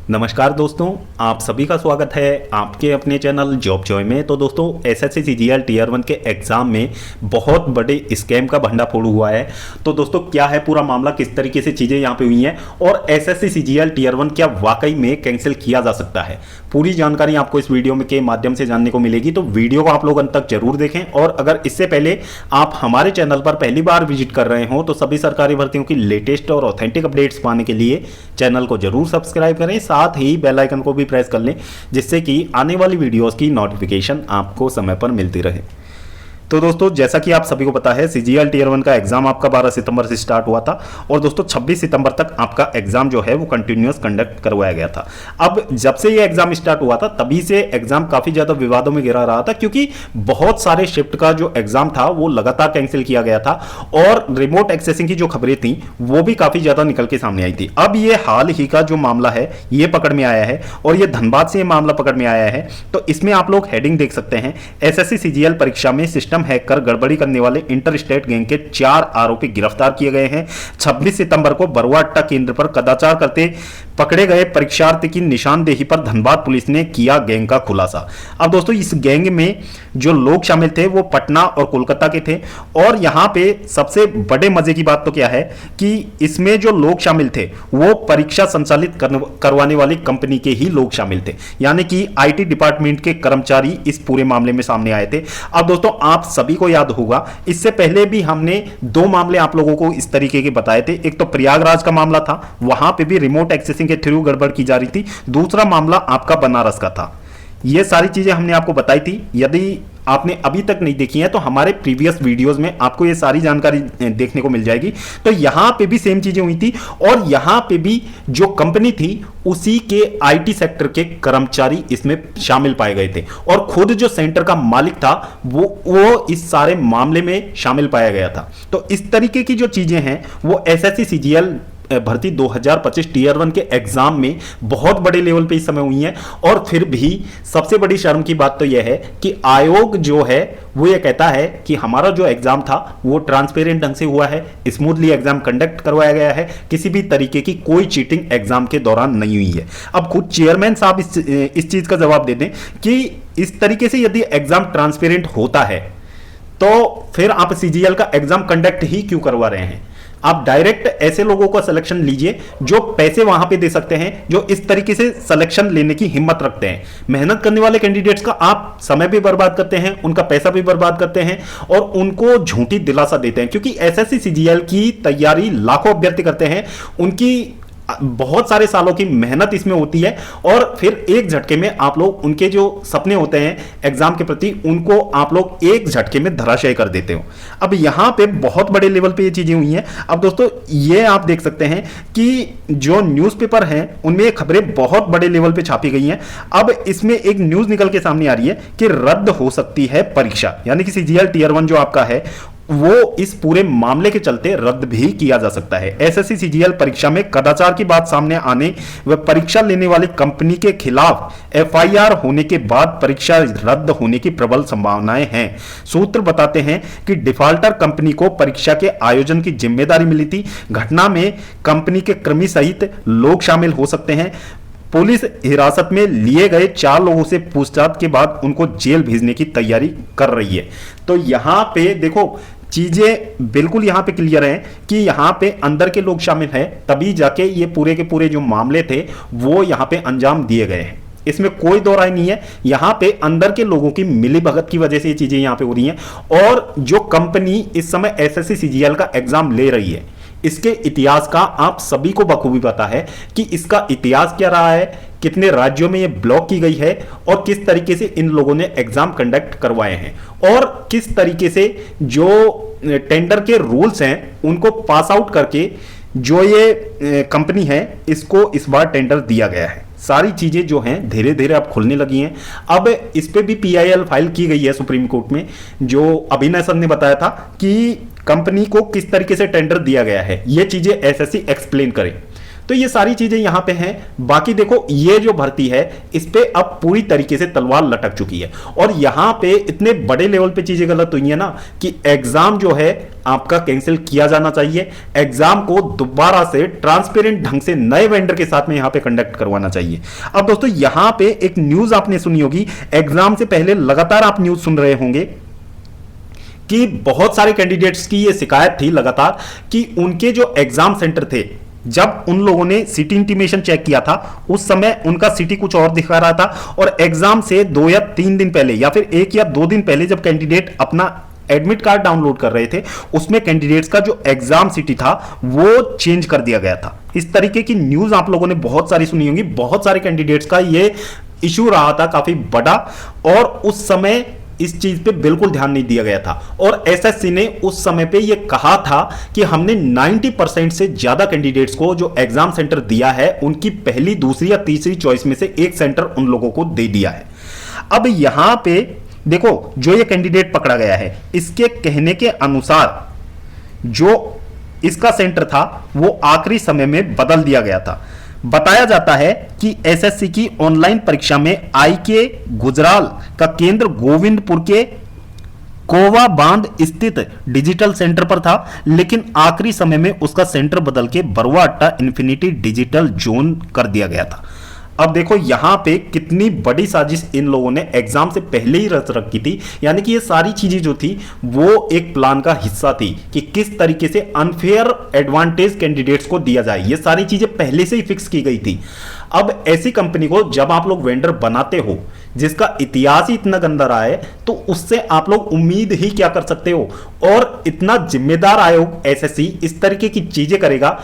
नमस्कार दोस्तों, आप सभी का स्वागत है आपके अपने चैनल जॉब जॉय में। तो दोस्तों एसएससी सीजीएल टीयर 1 के एग्जाम में बहुत बड़े स्कैम का भंडाफोड़ हुआ है। तो दोस्तों क्या है पूरा मामला, किस तरीके से चीज़ें यहाँ पे हुई हैं और एसएससी सीजीएल टीयर 1 क्या वाकई में कैंसिल किया जा सकता है, पूरी जानकारी आपको इस वीडियो में के माध्यम से जानने को मिलेगी। तो वीडियो को आप लोग अंत तक जरूर देखें और अगर इससे पहले आप हमारे चैनल पर पहली बार विजिट कर रहे हो तो सभी सरकारी भर्तियों की लेटेस्ट और ऑथेंटिक अपडेट्स पाने के लिए चैनल को जरूर सब्सक्राइब करें, साथ ही बेल आइकन को भी प्रेस कर लें जिससे कि आने वाली वीडियोस की नोटिफिकेशन आपको समय पर मिलती रहे। तो दोस्तों जैसा कि आप सभी को पता है सीजीएल टीयर 1 का एग्जाम आपका 12 सितंबर से स्टार्ट हुआ था और दोस्तों 26 सितंबर तक आपका एग्जाम जो है वो कंटिन्यूअस कंडक्ट करवाया गया था। अब जब से ये एग्जाम स्टार्ट हुआ था तभी से एग्जाम काफी ज्यादा विवादों में घिरा रहा था क्योंकि बहुत सारे शिफ्ट का जो एग्जाम था वो लगातार कैंसिल किया गया था और रिमोट एक्सेसिंग की जो खबरें थी वो भी काफी ज्यादा निकल के सामने आई थी। अब ये हाल ही का जो मामला है ये पकड़ में आया है और ये धनबाद से ये मामला पकड़ में आया है। तो इसमें आप लोग हेडिंग देख सकते हैं, एसएससी सीजीएल परीक्षा में सिस्टम हैक कर गड़बड़ी करने वाले इंटर स्टेट गैंग के 4 आरोपी गिरफ्तार किए गए हैं। 26 सितंबर को बरुआ अट्टा केंद्र पर कदाचार करते पकड़े गए परीक्षार्थी की निशानदेही पर धनबाद पुलिस ने किया गैंग का खुलासा। अब दोस्तों इस गैंग में जो लोग शामिल थे वो पटना और कोलकाता के थे और यहां पे सबसे बड़े मजे की बात तो क्या है कि इसमें जो लोग शामिल थे वो परीक्षा संचालित करवाने वाली कंपनी के ही लोग शामिल थे, यानी कि आईटी डिपार्टमेंट के कर्मचारी इस पूरे मामले में सामने आए थे। अब दोस्तों आप सभी को याद होगा इससे पहले भी हमने 2 मामले आप लोगों को इस तरीके के बताए थे। एक तो प्रयागराज का मामला था, वहां पे भी रिमोट एक्सेसिंग के थ्रू गड़बड़ की जा रही थी। दूसरा मामला आपका बनारस का था। ये सारी चीजें हमने आपको बताई थी। यदि आपने अभी तक नहीं देखी है तो हमारे प्रीवियस वीडियोस में आपको ये सारी जानकारी देखने को मिल जाएगी। तो यहां पे भी सेम चीजें हुई थी और यहां पे भी जो कंपनी थी उसी के आईटी सेक्टर के कर्मचारी इसमें शामिल पाए गए थे और खुद जो सेंटर का मालिक था वो इस सारे मामले में शामिल पाया गया था। तो इस तरीके की जो चीजें हैं वो एसएससी सीजीएल भर्ती 2025 टीयर 1 के एग्जाम में बहुत बड़े लेवल पे इस समय हुई है। और फिर भी सबसे बड़ी शर्म की बात तो यह है कि आयोग जो है वो ये कहता है कि हमारा जो एग्जाम था वो ट्रांसपेरेंट ढंग से हुआ है, स्मूथली एग्जाम कंडक्ट करवाया गया है, किसी भी तरीके की कोई चीटिंग एग्जाम के दौरान नहीं हुई है। अब खुद चेयरमैन साहब इस चीज का जवाब दे दें कि इस तरीके से यदि एग्जाम ट्रांसपेरेंट होता है तो फिर आप सीजीएल का एग्जाम कंडक्ट ही क्यों करवा रहे हैं। आप डायरेक्ट ऐसे लोगों का सिलेक्शन लीजिए जो पैसे वहां पे दे सकते हैं, जो इस तरीके से सिलेक्शन लेने की हिम्मत रखते हैं। मेहनत करने वाले कैंडिडेट्स का आप समय भी बर्बाद करते हैं, उनका पैसा भी बर्बाद करते हैं और उनको झूठी दिलासा देते हैं क्योंकि एसएससी सीजीएल की तैयारी लाखों अभ्यर्थी करते हैं, उनकी बहुत सारे सालों की मेहनत इसमें होती है और फिर एक झटके में आप लोग उनके जो सपने होते हैं एग्जाम के प्रति उनको आप लोग एक झटके में धराशायी कर देते हो। अब यहां पे बहुत बड़े लेवल पे ये चीजें हुई हैं। अब दोस्तों ये आप देख सकते हैं कि जो न्यूज़पेपर हैं उनमें ये खबरें बहुत बड़े लेवल पे छापी गई हैं। अब इसमें एक न्यूज निकल के सामने आ रही है कि रद्द हो सकती है परीक्षा, यानी कि सीजीएल टीयर 1 जो आपका है वो इस पूरे मामले के चलते रद्द भी किया जा सकता है। एसएससी सीजीएल परीक्षा में कदाचार की बात सामने आने व परीक्षा लेने वाली कंपनी के खिलाफ एफआईआर होने के बाद परीक्षा रद्द होने की प्रबल संभावनाएं हैं। सूत्र बताते हैं कि डिफाल्टर कंपनी को परीक्षा के आयोजन की जिम्मेदारी मिली थी। घटना में कंपनी के कर्मी सहित लोग शामिल हो सकते हैं। पुलिस हिरासत में लिए गए 4 लोगों से पूछताछ के बाद उनको जेल भेजने की तैयारी कर रही है। तो यहां पे देखो चीजें बिल्कुल यहां पे क्लियर हैं कि यहां पे अंदर के लोग शामिल हैं, तभी जाके ये पूरे के पूरे जो मामले थे वो यहां पे अंजाम दिए गए हैं। इसमें कोई दो राय नहीं है, यहां पे अंदर के लोगों की मिलीभगत की वजह से ये चीजें यहां पे हो रही हैं। और जो कंपनी इस समय एसएससी सीजीएल का एग्जाम ले रही है इसके इतिहास का आप सभी को बखूबी पता है कि इसका इतिहास क्या रहा है, कितने राज्यों में ये ब्लॉक की गई है और किस तरीके से इन लोगों ने एग्जाम कंडक्ट करवाए हैं और किस तरीके से जो टेंडर के रूल्स हैं उनको पास आउट करके जो ये कंपनी है इसको इस बार टेंडर दिया गया है। सारी चीजें जो हैं धीरे धीरे अब खुलने लगी हैं। अब इस पे भी पीआईएल फाइल की गई है सुप्रीम कोर्ट में, जो अभिनय सर ने बताया था कि कंपनी को किस तरीके से टेंडर दिया गया है, ये चीजें एसएससी एक्सप्लेन करें। तो ये सारी चीजें यहां पे हैं। बाकी देखो ये जो भर्ती है इस पे अब पूरी तरीके से तलवार लटक चुकी है और यहां पे इतने बड़े लेवल पे चीजें गलत हुई है ना कि एग्जाम जो है आपका कैंसिल किया जाना चाहिए। एग्जाम को दोबारा से ट्रांसपेरेंट ढंग से नए वेंडर के साथ में यहां पे कंडक्ट करवाना चाहिए। अब दोस्तों यहां पे एक न्यूज आपने सुनी होगी, एग्जाम से पहले लगातार आप न्यूज सुन रहे होंगे कि बहुत सारे कैंडिडेट्स की यह शिकायत थी लगातार कि उनके जो एग्जाम सेंटर थे, जब उन लोगों ने सिटी इंटीमेशन चेक किया था उस समय उनका सिटी कुछ और दिखा रहा था और एग्जाम से 2 या 3 दिन पहले या फिर 1 या 2 दिन पहले जब कैंडिडेट अपना एडमिट कार्ड डाउनलोड कर रहे थे उसमें कैंडिडेट्स का जो एग्जाम सिटी था वो चेंज कर दिया गया था। इस तरीके की न्यूज आप लोगों ने बहुत सारी सुनी होंगी। बहुत सारे कैंडिडेट्स का ये इशू रहा था काफी बड़ा और उस समय इस चीज पे बिल्कुल ध्यान नहीं दिया गया था और एसएससी ने उस समय पे ये कहा था कि हमने 90% से ज्यादा कैंडिडेट्स को जो एग्जाम सेंटर दिया है उनकी पहली, दूसरी या तीसरी चॉइस में से एक सेंटर उन लोगों को दे दिया है। अब यहां पे देखो जो ये कैंडिडेट पकड़ा गया है इसके कहने के अनुसार जो इसका सेंटर था वो आखिरी समय में बदल दिया गया था। बताया जाता है कि एसएससी की ऑनलाइन परीक्षा में आईके गुजराल का केंद्र गोविंदपुर के कोवा बांध स्थित डिजिटल सेंटर पर था, लेकिन आखिरी समय में उसका सेंटर बदल के बरवा अट्टा इन्फिनिटी डिजिटल जोन कर दिया गया था। अब देखो यहां पे कितनी बड़ी साजिश इन लोगों ने एग्जाम से पहले ही रच रखी थी, यानी कि ये सारी चीजें जो थी वो एक प्लान का हिस्सा थी कि किस तरीके से अनफेयर एडवांटेज कैंडिडेट्स को दिया जाए। ये सारी चीजें पहले से ही फिक्स की गई थी। अब ऐसी कंपनी को जब आप लोग वेंडर बनाते हो जिसका इतिहास ही इतना गंदा रहा है तो उससे आप लोग उम्मीद ही क्या कर सकते हो। और इतना जिम्मेदार आयोग एसएससी इस तरीके की चीजें करेगा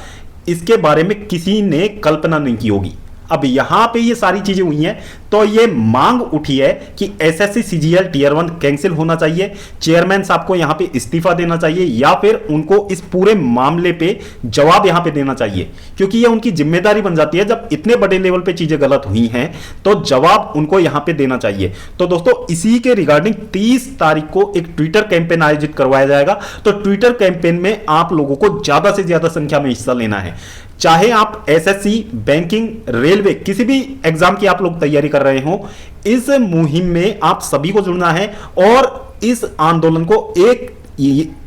इसके बारे में किसी ने कल्पना नहीं की होगी। अब यहां पे ये सारी चीजें हुई हैं तो ये मांग उठी है कि एसएससी सीजीएल टियर 1 कैंसिल होना चाहिए, चेयरमैन साहब को यहां पे इस्तीफा देना चाहिए या फिर उनको इस पूरे मामले पे जवाब यहां पे देना चाहिए, क्योंकि ये उनकी जिम्मेदारी बन जाती है। जब इतने बड़े लेवल पे चीजें गलत हुई हैं तो जवाब उनको यहां पे देना चाहिए। तो दोस्तों इसी के रिगार्डिंग 30 तारीख को एक ट्विटर कैंपेन आयोजित करवाया जाएगा। तो ट्विटर कैंपेन में आप लोगों को ज्यादा से ज्यादा संख्या में हिस्सा लेना है। चाहे आप एसएससी, बैंकिंग, रेलवे, किसी भी एग्जाम की आप लोग तैयारी कर रहे हो, इस मुहिम में आप सभी को जुड़ना है और इस आंदोलन को एक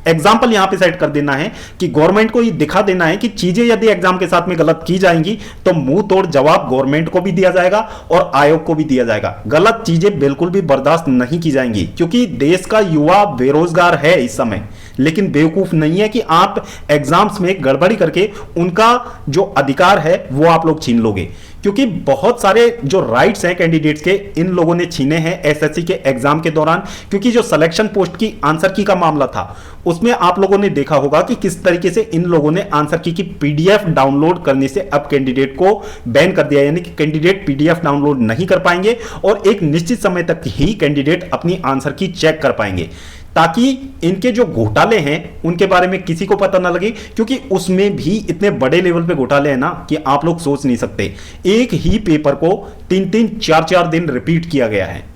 एग्जाम्पल यहां पे सेट कर देना है कि गवर्नमेंट को ये दिखा देना है कि चीजें यदि एग्जाम के साथ में गलत की जाएंगी तो मुंह तोड़ जवाब गवर्नमेंट को भी दिया जाएगा और आयोग को भी दिया जाएगा। गलत चीजें बिल्कुल भी बर्दाश्त नहीं की जाएंगी, क्योंकि देश का युवा बेरोजगार है इस समय, लेकिन बेवकूफ नहीं है कि आप एग्जाम्स में गड़बड़ी करके उनका जो अधिकार है वो आप लोग छीन लोगे। क्योंकि बहुत सारे जो राइट्स हैं कैंडिडेट्स के इन लोगों ने छीने हैं एसएससी के एग्जाम के दौरान। क्योंकि जो सिलेक्शन पोस्ट की आंसर की का मामला था उसमें आप लोगों ने देखा होगा कि किस तरीके से इन लोगों ने आंसर की पीडीएफ डाउनलोड करने से अब कैंडिडेट को बैन कर दिया, यानी कि कैंडिडेट पीडीएफ डाउनलोड नहीं कर पाएंगे और एक निश्चित समय तक ही कैंडिडेट अपनी आंसर की चेक कर पाएंगे, ताकि इनके जो घोटाले हैं उनके बारे में किसी को पता ना लगे। क्योंकि उसमें भी इतने बड़े लेवल पे घोटाले हैं ना कि आप लोग सोच नहीं सकते। एक ही पेपर को 3-3, 4-4 दिन रिपीट किया गया है।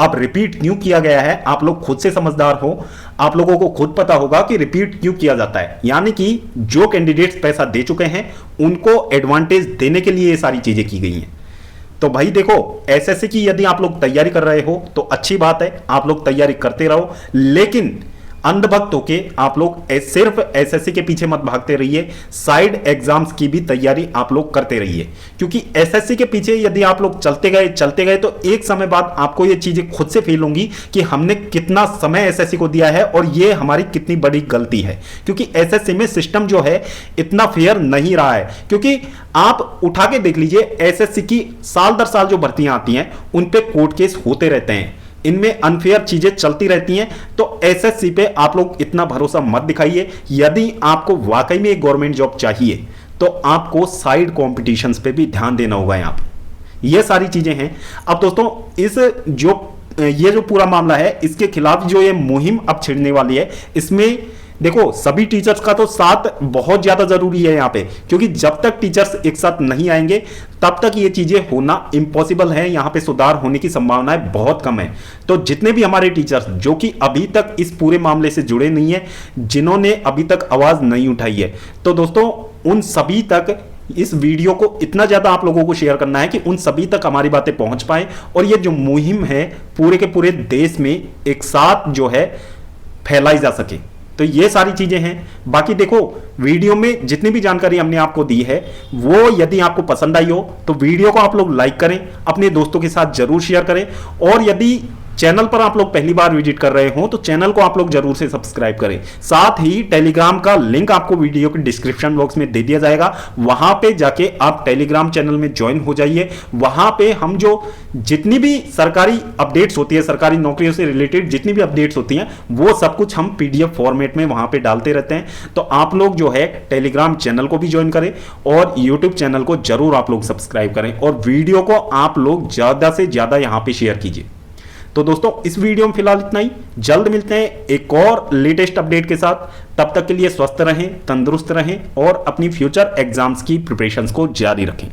अब रिपीट क्यों किया गया है आप लोग खुद से समझदार हो, आप लोगों को खुद पता होगा कि रिपीट क्यों किया जाता है। यानी कि जो कैंडिडेट्स पैसा दे चुके हैं उनको एडवांटेज देने के लिए ये सारी चीजें की गई हैं। तो भाई देखो एसएससी की यदि आप लोग तैयारी कर रहे हो तो अच्छी बात है, आप लोग तैयारी करते रहो, लेकिन अंधभक्त होके आप लोग सिर्फ एसएससी के पीछे मत भागते रहिए, साइड एग्जाम्स की भी तैयारी आप लोग करते रहिए। क्योंकि एसएससी के पीछे यदि आप लोग चलते गए तो एक समय बाद आपको ये चीजें खुद से फील होंगी कि हमने कितना समय एसएससी को दिया है और ये हमारी कितनी बड़ी गलती है। क्योंकि एसएससी में सिस्टम जो है इतना फेयर नहीं रहा है। क्योंकि आप उठा के देख लीजिए एसएससी की साल दर साल जो भर्तियां आती हैं उन पे कोर्ट केस होते रहते हैं, इनमें अनफेयर चीजें चलती रहती हैं। तो एसएससी पे आप लोग इतना भरोसा मत दिखाइए। यदि आपको वाकई में एक गवर्नमेंट जॉब चाहिए तो आपको साइड कॉम्पिटिशन्स पे भी ध्यान देना होगा। यहाँ पे ये सारी चीजें हैं। अब दोस्तों ये जो पूरा मामला है इसके खिलाफ जो ये मुहिम अब छिड़ने वाली है, इसमें देखो सभी टीचर्स का तो साथ बहुत ज्यादा जरूरी है यहाँ पे, क्योंकि जब तक टीचर्स एक साथ नहीं आएंगे तब तक ये चीजें होना इम्पॉसिबल है। यहाँ पे सुधार होने की संभावनाएं बहुत कम है। तो जितने भी हमारे टीचर्स जो कि अभी तक इस पूरे मामले से जुड़े नहीं है, जिन्होंने अभी तक आवाज नहीं उठाई है, तो दोस्तों उन सभी तक इस वीडियो को इतना ज्यादा आप लोगों को शेयर करना है कि उन सभी तक हमारी बातें पहुंच पाए और ये जो मुहिम है पूरे के पूरे देश में एक साथ जो है फैलाई जा सके। तो ये सारी चीजें हैं। बाकी देखो, वीडियो में जितनी भी जानकारी हमने आपको दी है वो यदि आपको पसंद आई हो तो वीडियो को आप लोग लाइक करें, अपने दोस्तों के साथ जरूर शेयर करें, और यदि चैनल पर आप लोग पहली बार विजिट कर रहे हो तो चैनल को आप लोग जरूर से सब्सक्राइब करें। साथ ही टेलीग्राम का लिंक आपको वीडियो के डिस्क्रिप्शन बॉक्स में दे दिया जाएगा, वहां पे जाके आप टेलीग्राम चैनल में ज्वाइन हो जाइए। वहां पे हम जो जितनी भी सरकारी अपडेट्स होती है, सरकारी नौकरियों से रिलेटेड जितनी भी अपडेट्स होती हैं, वो सब कुछ हम पीडीएफ फॉर्मेट में वहां पे डालते रहते हैं। तो आप लोग जो है टेलीग्राम चैनल को भी ज्वाइन करें और यूट्यूब चैनल को जरूर आप लोग सब्सक्राइब करें, और वीडियो को आप लोग ज्यादा से ज्यादा यहां पे शेयर कीजिए। तो दोस्तों इस वीडियो में फिलहाल इतना ही। जल्द मिलते हैं एक और लेटेस्ट अपडेट के साथ। तब तक के लिए स्वस्थ रहें, तंदुरुस्त रहें और अपनी फ्यूचर एग्जाम्स की प्रिपरेशंस को जारी रखें।